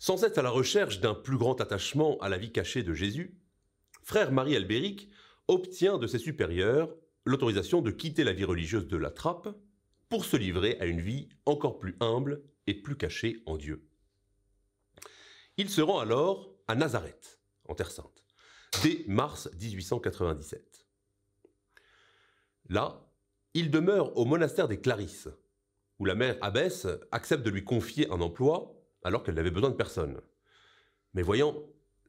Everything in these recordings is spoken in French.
Sans être à la recherche d'un plus grand attachement à la vie cachée de Jésus, frère Marie Albéric obtient de ses supérieurs l'autorisation de quitter la vie religieuse de la Trappe pour se livrer à une vie encore plus humble et plus cachée en Dieu. Il se rend alors à Nazareth, en Terre Sainte, dès mars 1897. Là, il demeure au monastère des Clarisses, où la mère abbesse accepte de lui confier un emploi alors qu'elle n'avait besoin de personne. Mais voyant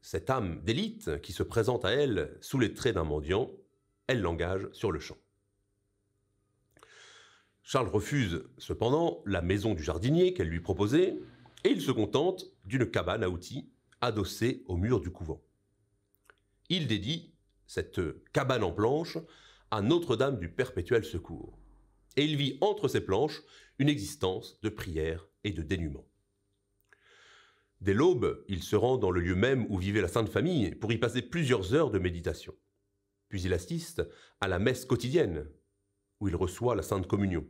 cette âme d'élite qui se présente à elle sous les traits d'un mendiant, elle l'engage sur le champ. Charles refuse cependant la maison du jardinier qu'elle lui proposait et il se contente d'une cabane à outils adossée au mur du couvent. Il dédie cette cabane en planches à Notre-Dame du Perpétuel Secours et il vit entre ces planches une existence de prière et de dénuement. Dès l'aube, il se rend dans le lieu même où vivait la Sainte Famille pour y passer plusieurs heures de méditation. Puis il assiste à la messe quotidienne, où il reçoit la Sainte Communion.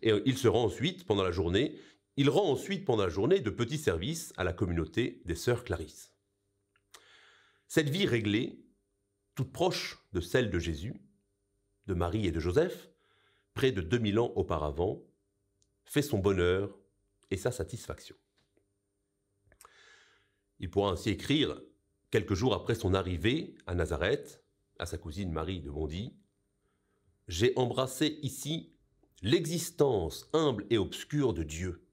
Et il rend ensuite pendant la journée de petits services à la communauté des sœurs Clarisses. Cette vie réglée, toute proche de celle de Jésus, de Marie et de Joseph, près de 2000 ans auparavant, fait son bonheur et sa satisfaction. Il pourra ainsi écrire, quelques jours après son arrivée à Nazareth, à sa cousine Marie de Bondy, « J'ai embrassé ici l'existence humble et obscure de Dieu,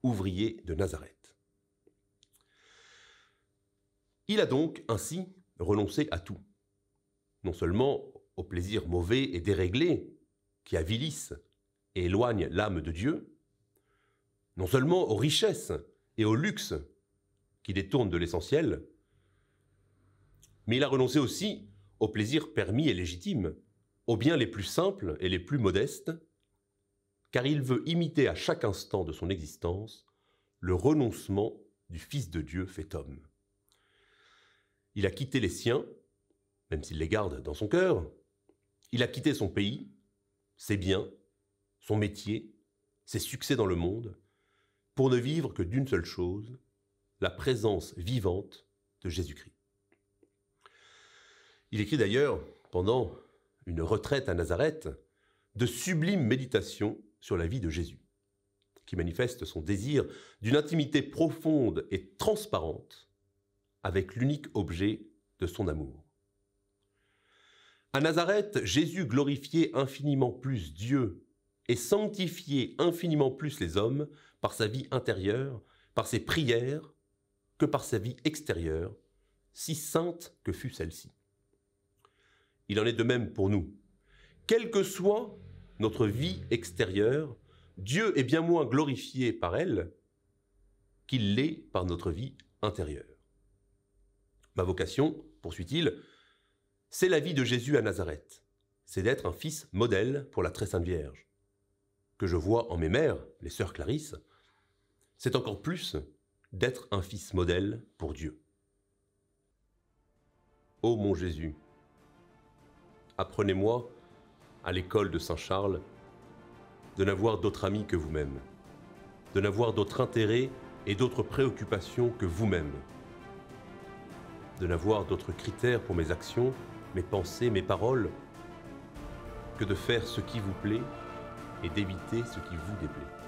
ouvrier de Nazareth. » Il a donc ainsi renoncé à tout, non seulement aux plaisirs mauvais et déréglés qui avilissent et éloignent l'âme de Dieu, non seulement aux richesses et au luxe qui détournent de l'essentiel, mais il a renoncé aussi aux plaisirs permis et légitimes, aux biens les plus simples et les plus modestes, car il veut imiter à chaque instant de son existence le renoncement du Fils de Dieu fait homme. Il a quitté les siens, même s'il les garde dans son cœur, il a quitté son pays, ses biens, son métier, ses succès dans le monde, pour ne vivre que d'une seule chose, la présence vivante de Jésus-Christ. Il écrit d'ailleurs, pendant une retraite à Nazareth, de sublimes méditations sur la vie de Jésus, qui manifestent son désir d'une intimité profonde et transparente avec l'unique objet de son amour. À Nazareth, Jésus glorifiait infiniment plus Dieu et sanctifiait infiniment plus les hommes par sa vie intérieure, par ses prières, que par sa vie extérieure, si sainte que fût celle-ci. Il en est de même pour nous. Quelle que soit notre vie extérieure, Dieu est bien moins glorifié par elle qu'il l'est par notre vie intérieure. Ma vocation, poursuit-il, c'est la vie de Jésus à Nazareth. C'est d'être un fils modèle pour la très sainte Vierge. Que je vois en mes mères, les sœurs Clarisses, c'est encore plus d'être un fils modèle pour Dieu. Ô mon Jésus, apprenez-moi, à l'école de Saint-Charles, de n'avoir d'autre ami que vous-même, de n'avoir d'autre intérêt et d'autres préoccupations que vous-même, de n'avoir d'autres critères pour mes actions, mes pensées, mes paroles, que de faire ce qui vous plaît et d'éviter ce qui vous déplaît.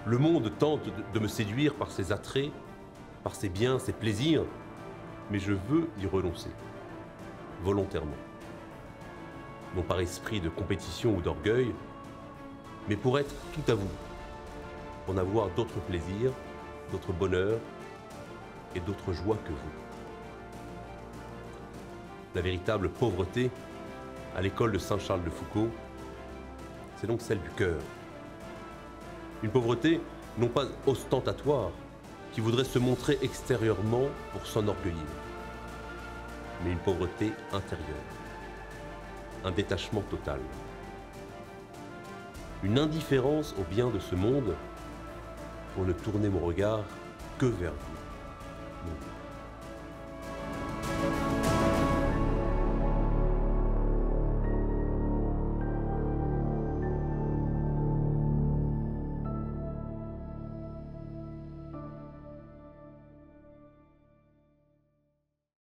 Le monde tente de me séduire par ses attraits, par ses biens, ses plaisirs, mais je veux y renoncer, volontairement. Non par esprit de compétition ou d'orgueil, mais pour être tout à vous, pour n'avoir d'autres plaisirs, d'autres bonheurs et d'autres joies que vous. La véritable pauvreté, à l'école de Saint-Charles de Foucauld, c'est donc celle du cœur. Une pauvreté non pas ostentatoire, qui voudrait se montrer extérieurement pour s'enorgueillir, mais une pauvreté intérieure, un détachement total, une indifférence aux biens de ce monde pour ne tourner mon regard que vers vous.